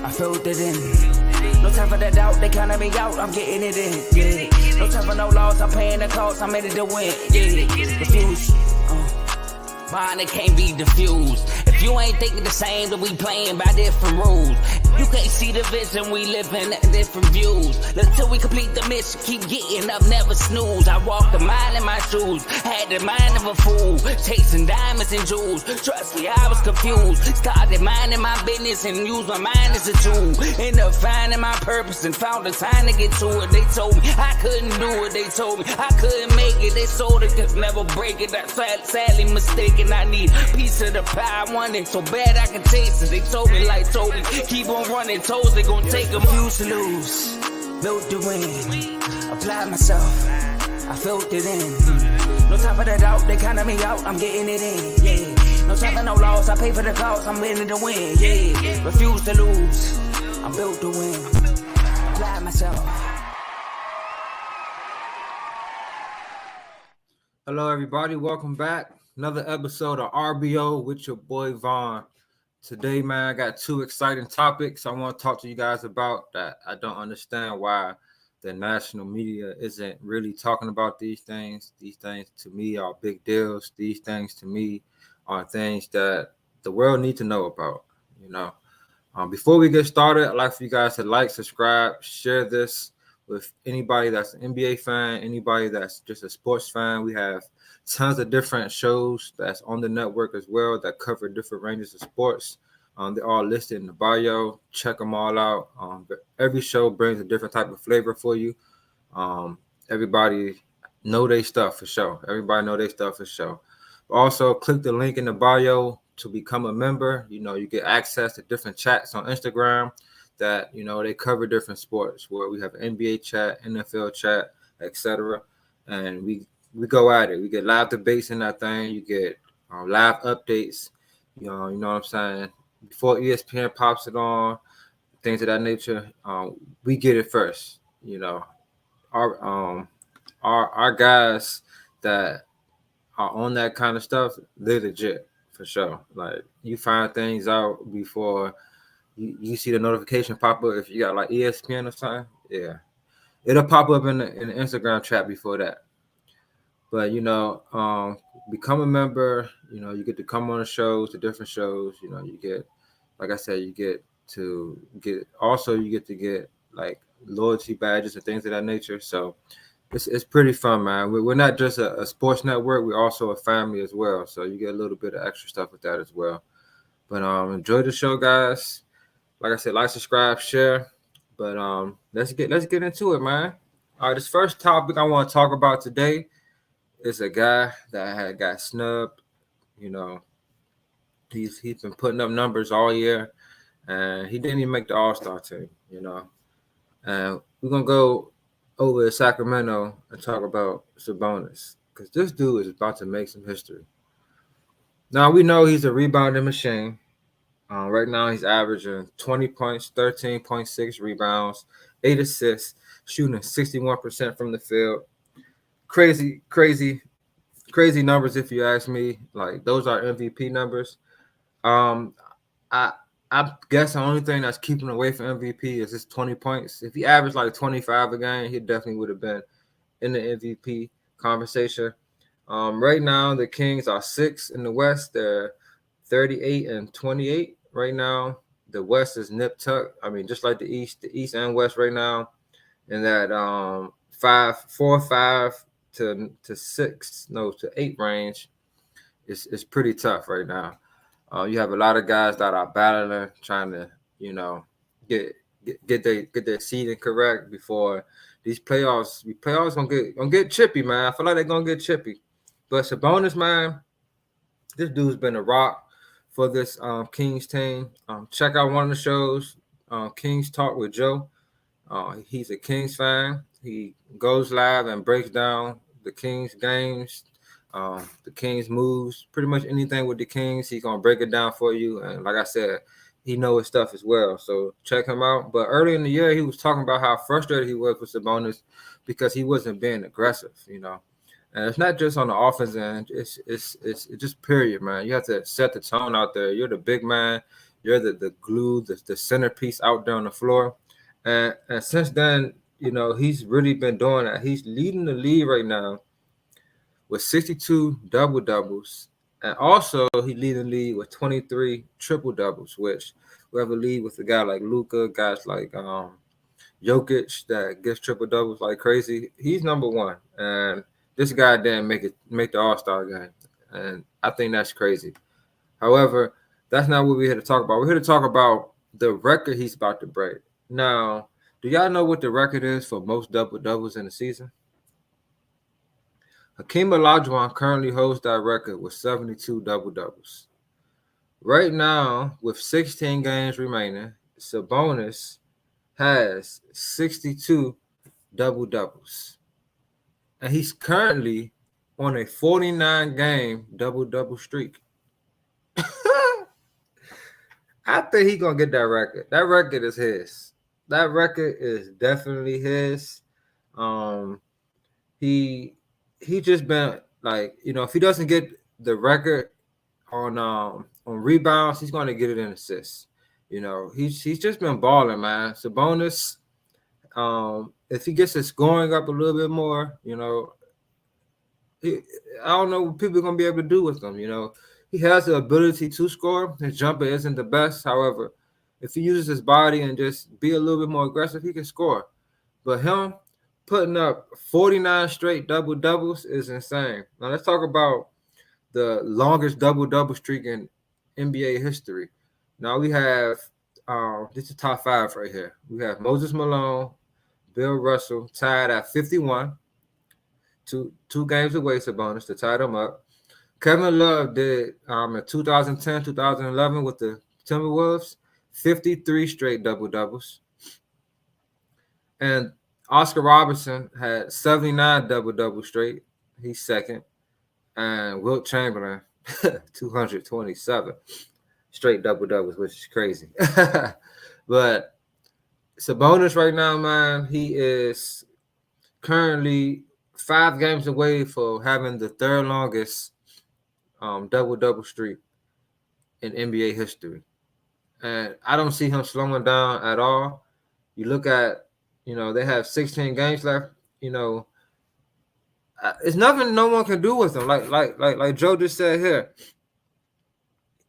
I filled it in. No time for the doubt, they counted me out, I'm getting it in. Yeah. No time for no loss, I'm paying the cost, I'm in it to win. Yeah. Refuse. Mine, it can't be diffused. If you ain't thinking the same, then we playing by different rules. You can't see the vision, we living at different views. Until we complete the mission, keep getting up, never snooze. I walk the mile in my shoes, had the mind of a fool, chasing diamonds and jewels. Trust me, I was confused. Started minding my business and used my mind as a tool. Ended up finding my purpose and found the time to get to it. They told me I couldn't do it, they told me I couldn't make it. They sold it, could never break it. That's sadly mistaken. I need a piece of the pie, I want it so bad I can taste it. They told me like Toby, keep on running toes, they gon' take them. Refuse to lose, built to win, applied myself, I filled it in. No time for the doubt, they counted me out, I'm getting it in. Yeah. No time for no loss, I pay for the cost, I'm winning to win. Yeah. Refuse to lose, I'm built to win, applied myself. Hello, everybody. Welcome back. Another episode of RBO with your boy Vaughn. Today, man, I got two exciting topics I want to talk to you guys about that I don't understand why the national media isn't really talking about these things. These things to me are big deals. These things to me are things that the world needs to know about, you know. Before we get started, I'd like for you guys to like, subscribe, share this with anybody that's an NBA fan, anybody that's just a sports fan. We have tons of different shows that's on the network as well that cover different ranges of sports. They're all listed in the bio. Check them all out. Every show brings a different type of flavor for you. Everybody know their stuff for sure. Also, click the link in the bio to become a member. You know, you get access to different chats on Instagram that, you know, they cover different sports where we have NBA chat, NFL chat, etc. And we go at it. We get live debates in that thing. You get live updates. You know what I'm saying? Before ESPN pops it on, things of that nature, we get it first. You know, our guys that are on that kind of stuff, they're legit for sure. Like, you find things out before you see the notification pop up. If you got like ESPN or something, yeah, it'll pop up in the Instagram chat before that. But, you know, become a member. You know, you get to come on the shows, the different shows. You know, you get, like I said, you get to get like loyalty badges and things of that nature. So it's pretty fun, man. We're not just a sports network. We're also a family as well. So you get a little bit of extra stuff with that as well. But enjoy the show, guys. Like I said, like, subscribe, share. But let's get into it, man. All right, this first topic I want to talk about today is a guy that got snubbed. You know, he's been putting up numbers all year, and he didn't even make the All-Star team. You know, and we're gonna go over to Sacramento and talk about Sabonis, because this dude is about to make some history. Now, we know he's a rebounding machine. Right now, he's averaging 20 points, 13.6 rebounds, 8 assists, shooting 61% from the field. Crazy numbers, if you ask me. Like, those are MVP numbers. I guess the only thing that's keeping away from MVP is his 20 points. If he averaged like 25 a game, he definitely would have been in the MVP conversation. Right now, the Kings are 6th in the West. They're 38-28 right now. The West is nip tuck. I mean, just like the East and West right now, in that 4-5 to 8 range is pretty tough right now. You have a lot of guys that are battling, trying to, you know, get their seeding correct before these playoffs. Gonna get chippy, man. I feel like they're gonna get chippy. But Sabonis, man, this dude's been a rock for this Kings team. Check out one of the shows, Kings Talk with Joe. He's a Kings fan. He goes live and breaks down the Kings games, the Kings moves, pretty much anything with the Kings. He's going to break it down for you. And like I said, he knows his stuff as well. So check him out. But early in the year, he was talking about how frustrated he was with Sabonis because he wasn't being aggressive, you know. And it's not just on the offense end. It's just period, man. You have to set the tone out there. You're the big man. You're the glue, the centerpiece out there on the floor. And since then, he's really been doing that. He's leading the league right now with 62 double doubles. And also he leading the league with 23 triple doubles, which we have a lead with a guy like Luka, guys like Jokic that gets triple doubles like crazy. He's number one. And this guy didn't make the All-Star game. And I think that's crazy. However, that's not what we're here to talk about. We're here to talk about the record he's about to break. Now, do y'all know what the record is for most double-doubles in the season? Hakeem Olajuwon currently holds that record with 72 double-doubles. Right now, with 16 games remaining, Sabonis has 62 double-doubles. And he's currently on a 49-game double-double streak. I think he's going to get that record. That record is his. That record is definitely his. He just been like, if he doesn't get the record on rebounds, he's going to get it in assists. He's just been balling, man. Sabonis, if he gets his scoring up a little bit more, I don't know what people are going to be able to do with him. He has the ability to score. His jumper isn't the best. However, if he uses his body and just be a little bit more aggressive, he can score. But him putting up 49 straight double-doubles is insane. Now, let's talk about the longest double-double streak in NBA history. Now, we have this is top 5 right here. We have Moses Malone, Bill Russell tied at 51. Two games away, Sabonis, to tie them up. Kevin Love did in 2010, 2011 with the Timberwolves, 53 straight double-doubles. And Oscar Robertson had 79 double-doubles straight. He's second. And Wilt Chamberlain, 227 straight double-doubles, which is crazy. But Sabonis right now, man, he is currently 5 games away for having the third longest double-double streak in NBA history. And I don't see him slowing down at all. You look at, they have 16 games left. It's nothing no one can do with him. Like Joe just said here,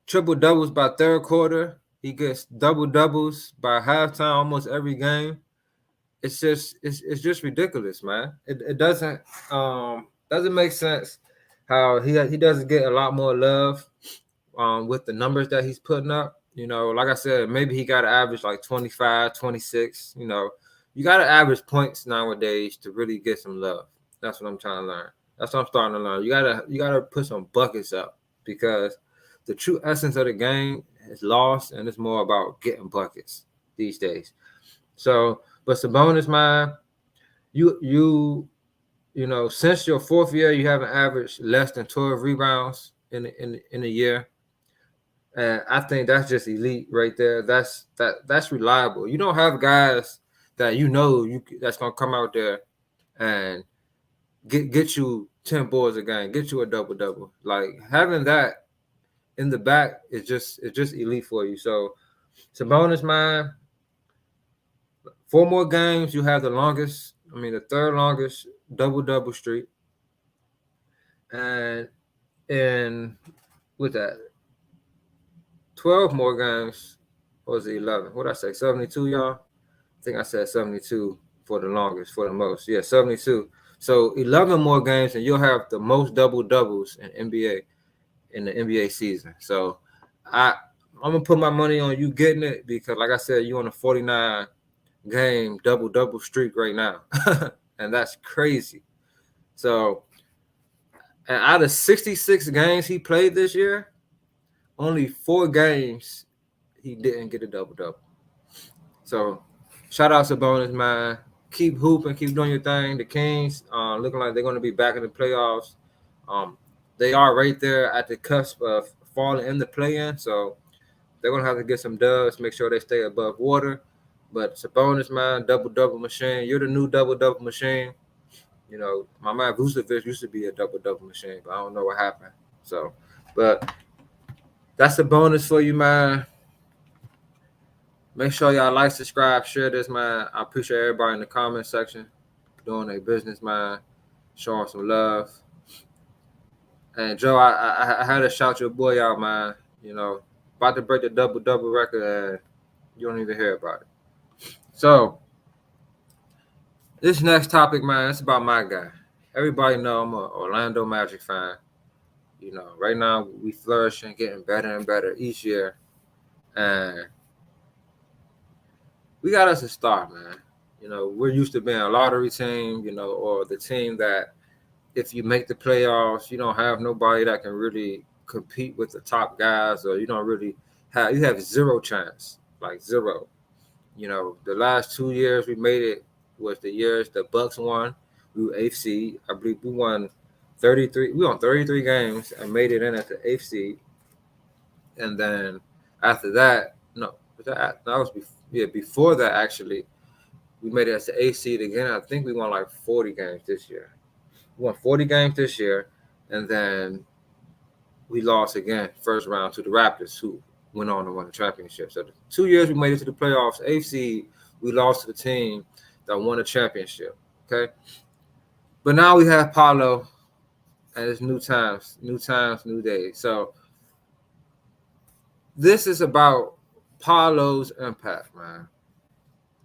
triple doubles by third quarter. He gets double doubles by halftime almost every game. It's just ridiculous, man. It doesn't make sense how he doesn't get a lot more love with the numbers that he's putting up. Like I said, maybe he got to average like 25, 26. You got to average points nowadays to really get some love. That's what I'm trying to learn. That's what I'm starting to learn. You gotta put some buckets up because the true essence of the game is lost, and it's more about getting buckets these days. So, but Sabonis, man, you since your 4th year, you haven't averaged less than 12 rebounds in a year. And I think that's just elite right there. That's reliable. You don't have guys that that's gonna come out there and get you 10 boards a game, get you a double-double. Like having that in the back is just elite for you. So Sabonis, man, 4 more games, you have the third longest double-double streak. And with that, 12 more games, or was it 11? What did I say? 72, y'all? I think I said 72 for the longest, for the most. Yeah, 72. So 11 more games, and you'll have the most double-doubles in the NBA season. So I'm going to put my money on you getting it because, like I said, you're on a 49-game double-double streak right now. And that's crazy. So, and out of 66 games he played this year, only 4 games he didn't get a double-double. So, shout out to Sabonis, man. Keep hooping, keep doing your thing. The Kings looking like they're going to be back in the playoffs. They are right there at the cusp of falling in the play-in, so they're going to have to get some dubs, make sure they stay above water. But Sabonis, man, double-double machine. You're the new double-double machine. My man Vucevic used to be a double-double machine, but I don't know what happened. So, but that's a bonus for you, man. Make sure y'all like, subscribe, share this, man. I appreciate everybody in the comment section doing their business, man. Showing some love. And Joe, I had to shout your boy out, man. You know, about to break the double record, and you don't even hear about it. So this next topic, man, it's about my guy. Everybody know I'm an Orlando Magic fan. You know, right now we flourishing, getting better and better each year, and we got us a star, man. You know, we're used to being a lottery team, you know, or the team that if you make the playoffs, you don't have nobody that can really compete with the top guys, or you don't really you have zero chance, like zero. You know, the last 2 years we made it was the years the Bucks won. We were eighth seed. I believe we won 33. We won 33 games and made it in at the eighth seed. And then after that, before that actually, we made it as the eighth seed again. I think we won like 40 games this year. We won 40 games this year, and then we lost again first round to the Raptors, who went on to win the championship. So the 2 years we made it to the playoffs, eighth seed, we lost to the team that won the championship. Okay, but now we have Paolo, and it's new times, new days. So this is about Paolo's impact, man.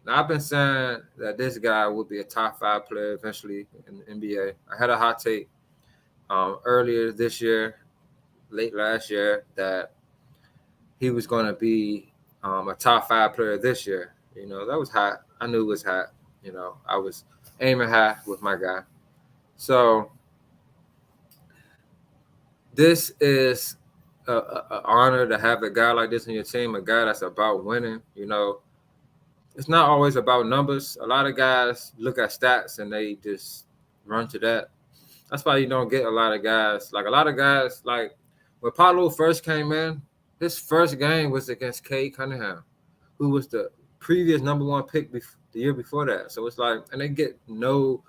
Now, I've been saying that this guy will be a top 5 player eventually in the NBA. I had a hot take earlier this year, late last year, that he was going to be a top 5 player this year. You know, that was hot. I knew it was hot. You know, I was aiming high with my guy. So this is an honor to have a guy like this in your team, a guy that's about winning. You know, it's not always about numbers. A lot of guys look at stats and they just run to that. That's why you don't get a lot of guys. Like when Paolo first came in, his first game was against Cade Cunningham, who was the previous number 1 pick the year before that. So it's like, and they got no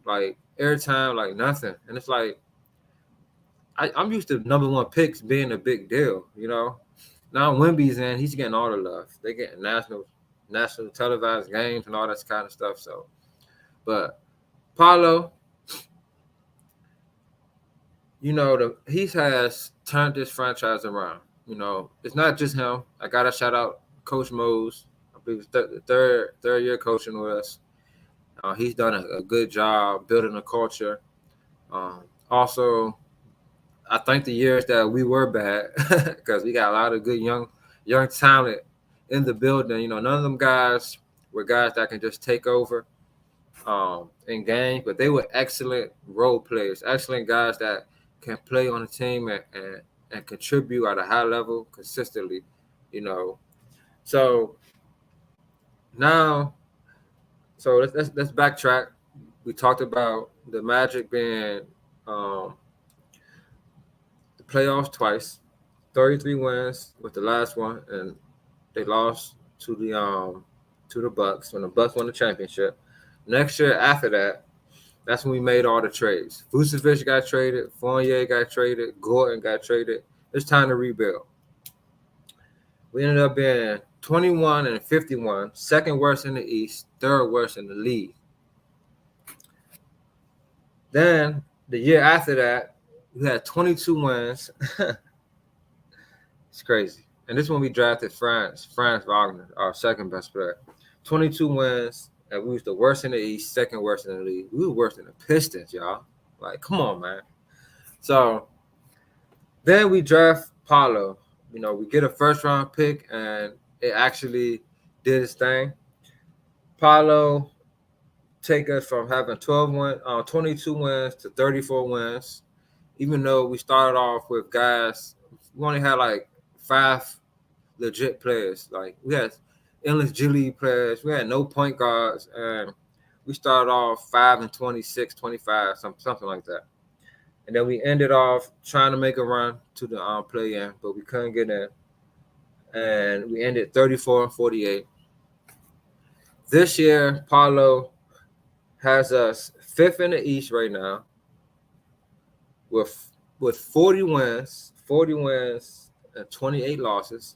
like airtime, like nothing. And it's like, I'm used to number 1 picks being a big deal, you know. Now Wemby's in, he's getting all the love. They getting national televised games and all that kind of stuff. So, but Paolo, you know, he has turned this franchise around. You know, it's not just him. I gotta shout out Coach Mose. I believe it's the third year coaching with us. He's done a good job building a culture. Also, I think the years that we were bad, because we got a lot of good young talent in the building. You know, none of them guys were guys that can just take over in games, but they were excellent role players, excellent guys that can play on the team and contribute at a high level consistently. You know, so now, so let's backtrack. We talked about the Magic being playoffs twice, 33 wins with the last one, and they lost to the Bucks when the Bucks won the championship. Next year after that, that's when we made all the trades. Vucevic got traded, Fournier got traded, Gordon got traded. It's time to rebuild. We ended up being 21-51, second worst in the East, third worst in the league. Then the year after that, we had 22 wins. It's crazy. And this is when we drafted Franz Wagner, our second best player. 22 wins, and we was the worst in the East, second worst in the league. We were worse than the Pistons, y'all. Like, come on, man. So then we draft Paolo. You know, we get a first-round pick, and it actually did its thing. Paolo take us from having 22 wins to 34 wins. Even though we started off with guys, we only had like 5 legit players. Like we had endless G League players. We had no point guards, and we started off 5-26, 25, something like that. And then we ended off trying to make a run to the play-in, but we couldn't get in. And we ended 34-48. This year, Paolo has us 5th in the East right now, with 40 wins and 28 losses.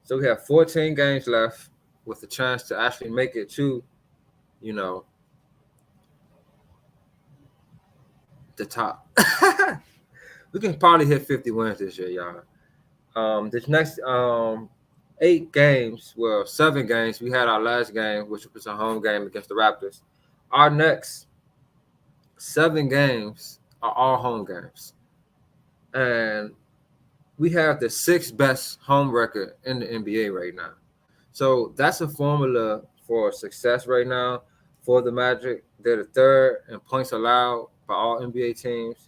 So we have 14 games left with a chance to actually make it to, you know, the top. We can probably hit 50 wins this year, y'all. This next 8 games, well, 7 games. We had our last game, which was a home game against the Raptors. Our next 7 games are all home games, and we have the 6th best home record in the NBA right now. So that's a formula for success right now for the Magic. They're the 3rd in points allowed by all NBA teams,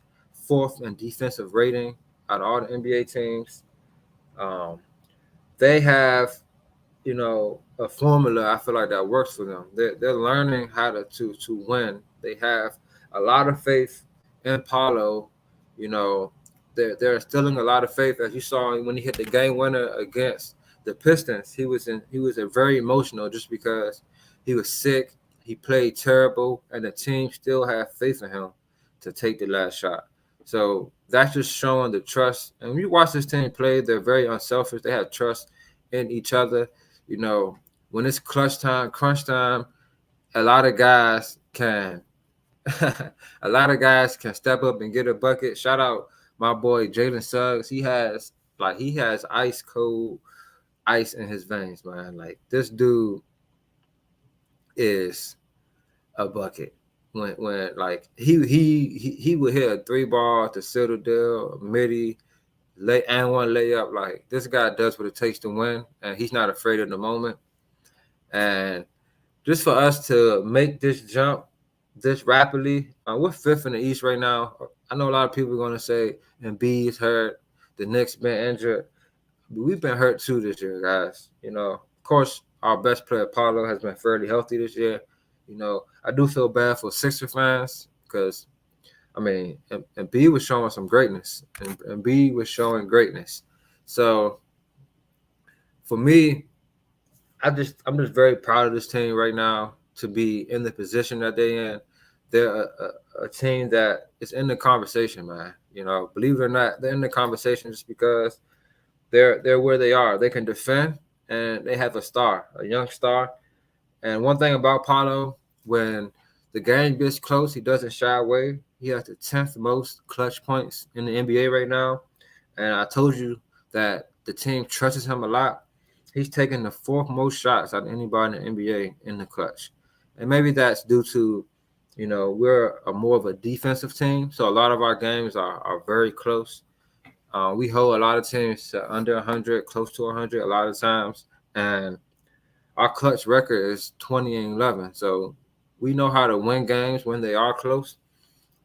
4th in defensive rating out of all the NBA teams. Um, they have, a formula I feel like that works for them. They're learning how to win. They have a lot of faith in Paolo. You know, they're instilling a lot of faith, as you saw when he hit the game winner against the Pistons. He was very emotional just because he was sick. He played terrible, and the team still had faith in him to take the last shot. So that's just showing the trust. And when you watch this team play, they're very unselfish. They have trust in each other. You know, when it's clutch time, crunch time, a lot of guys can step up and get a bucket. Shout out my boy Jalen Suggs. He has ice cold ice in his veins, man. Like, this dude is a bucket. When like he would hit a 3-ball to seal the deal, midi, and one layup. Like, this guy does what it takes to win, and he's not afraid of the moment. And just for us to make this jump this rapidly, we're 5th in the East right now. I know a lot of people are going to say Embiid is hurt, the Knicks been injured, but we've been hurt too this year, guys. Of course, our best player, Paolo, has been fairly healthy this year. I do feel bad for Sixer fans because, Embiid was showing some greatness, and Embiid was showing greatness. So, for me, I'm just very proud of this team right now to be in the position that they're in. They're a team that is in the conversation, man. Believe it or not, they're in the conversation just because they're where they are. They can defend, and they have a young star. And one thing about Paolo, when the game gets close, he doesn't shy away. He has the 10th most clutch points in the NBA right now. And I told you that the team trusts him a lot. He's taking the 4th most shots out of anybody in the NBA in the clutch. And maybe that's due to, we're more of a defensive team. So a lot of our games are very close. We hold a lot of teams under 100, close to 100 a lot of times. And our clutch record is 20-11. So we know how to win games when they are close,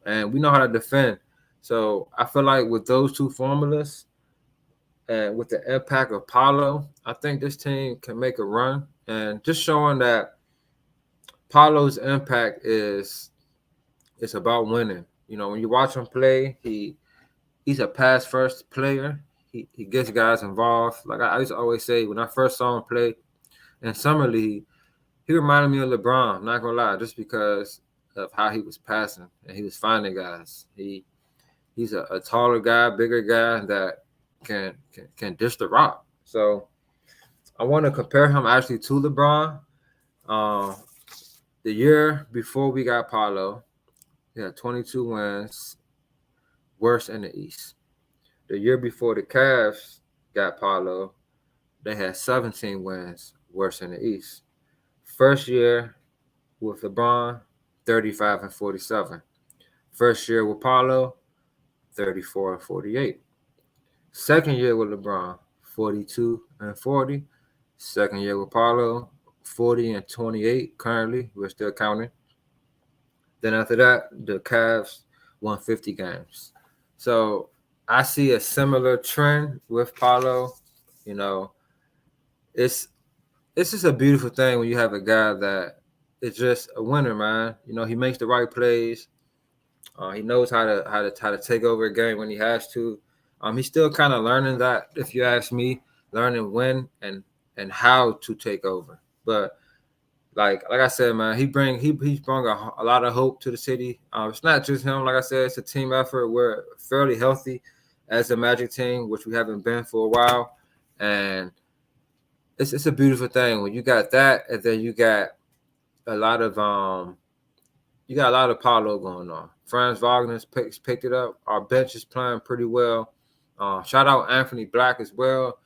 and we know how to defend. So I feel like with those 2 formulas and with the impact of Paolo, I think this team can make a run. And just showing that Paolo's impact is about winning. When you watch him play, he's a pass-first player. He gets guys involved. Like I used to always say, when I first saw him play in Summer League, he reminded me of LeBron, not gonna lie, just because of how he was passing and he was finding guys. He's a taller guy, bigger guy that can dish the rock. So I want to compare him actually to LeBron. The year before we got Paolo, he had 22 wins, worst in the East. The year before the Cavs got Paolo, they had 17 wins, worst in the East. First year with LeBron, 35-47. First year with Paolo, 34-48. Second year with LeBron, 42-40. Second year with Paolo, 40-28. Currently, we're still counting. Then after that, the Cavs won 50 games. So I see a similar trend with Paolo. It's just a beautiful thing when you have a guy that is just a winner, man. He makes the right plays. He knows how to take over a game when he has to. He's still kind of learning that, if you ask me, learning when and how to take over. But like I said, man, he's brought a lot of hope to the city. It's not just him. Like I said, it's a team effort. We're fairly healthy as a Magic team, which we haven't been for a while, and it's a beautiful thing when you got that, and then you got a lot of Paolo going on. Franz Wagner's picked it up. Our bench is playing pretty well. Shout out Anthony Black as well.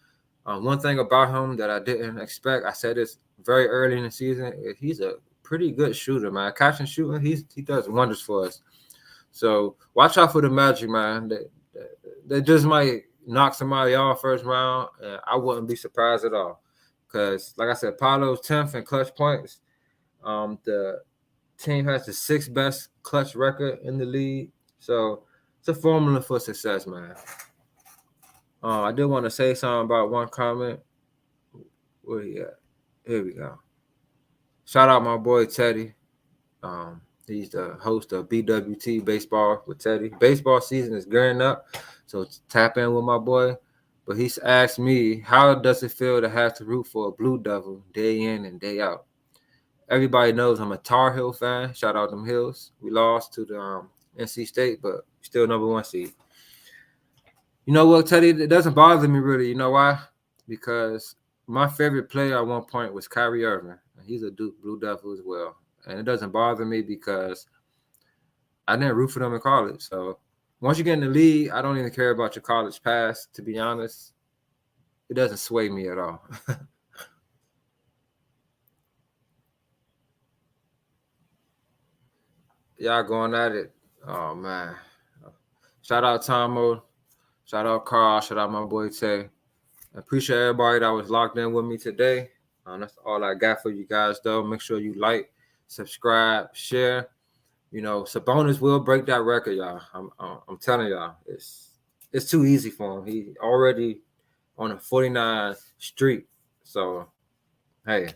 One thing about him that I didn't expect, I said this very early in the season, he's a pretty good shooter, man. Catch and shooting, he does wonders for us. So watch out for the Magic, man. They just might knock somebody off first round, and I wouldn't be surprised at all. Because, like I said, Paolo's 10th in clutch points. The team has the 6th best clutch record in the league. So it's a formula for success, man. I did want to say something about one comment. Where he at? Here we go. Shout out my boy Teddy. He's the host of BWT Baseball with Teddy. Baseball season is gearing up, so tap in with my boy. But he's asked me, how does it feel to have to root for a Blue Devil day in and day out? Everybody knows I'm a Tar Heel fan. Shout out them Hills. We lost to the NC State, but still number 1 seed. You know what, Teddy? It doesn't bother me really. You know why? Because my favorite player at one point was Kyrie Irving. He's a Blue Devil as well. And it doesn't bother me because I didn't root for them in college. So once you get in the league, I don't even care about your college past, to be honest. It doesn't sway me at all. Y'all going at it. Oh, man. Shout out Tomo. Shout out Carl. Shout out my boy Tay. I appreciate everybody that was locked in with me today. That's all I got for you guys, though. Make sure you like, subscribe, share. You know, Sabonis will break that record, y'all. I'm telling y'all, it's too easy for him. He already on a 49 streak. So, hey,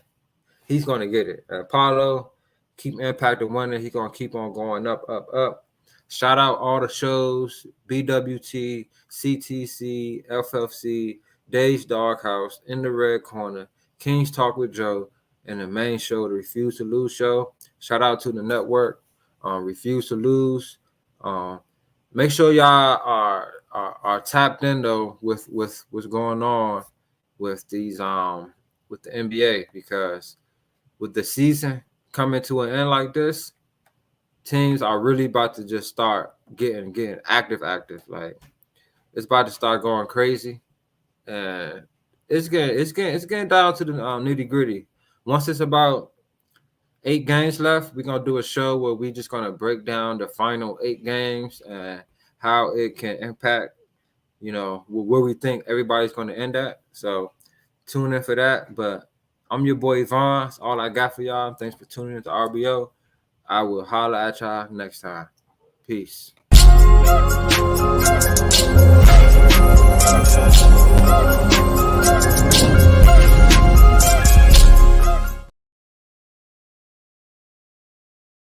he's going to get it. Paolo, keep impacting winning. He's going to keep on going up, up, up. Shout out all the shows, BWT, CTC, FFC, Dave's Doghouse, In the Red Corner, King's Talk with Joe, and the main show, the Refuse to Lose show. Shout out to the network, Refuse to Lose. Make sure y'all are tapped in though with what's going on with these with the NBA, because with the season coming to an end like this, teams are really about to just start getting active. Like it's about to start going crazy, and it's getting down to the nitty gritty. Once it's about 8 games left, we're gonna do a show where we just gonna break down the final 8 games and how it can impact, you know, where we think everybody's gonna end at. So tune in for that. But I'm your boy Vaughn. That's all I got for y'all. Thanks for tuning in to RBO. I will holler at y'all next time. Peace.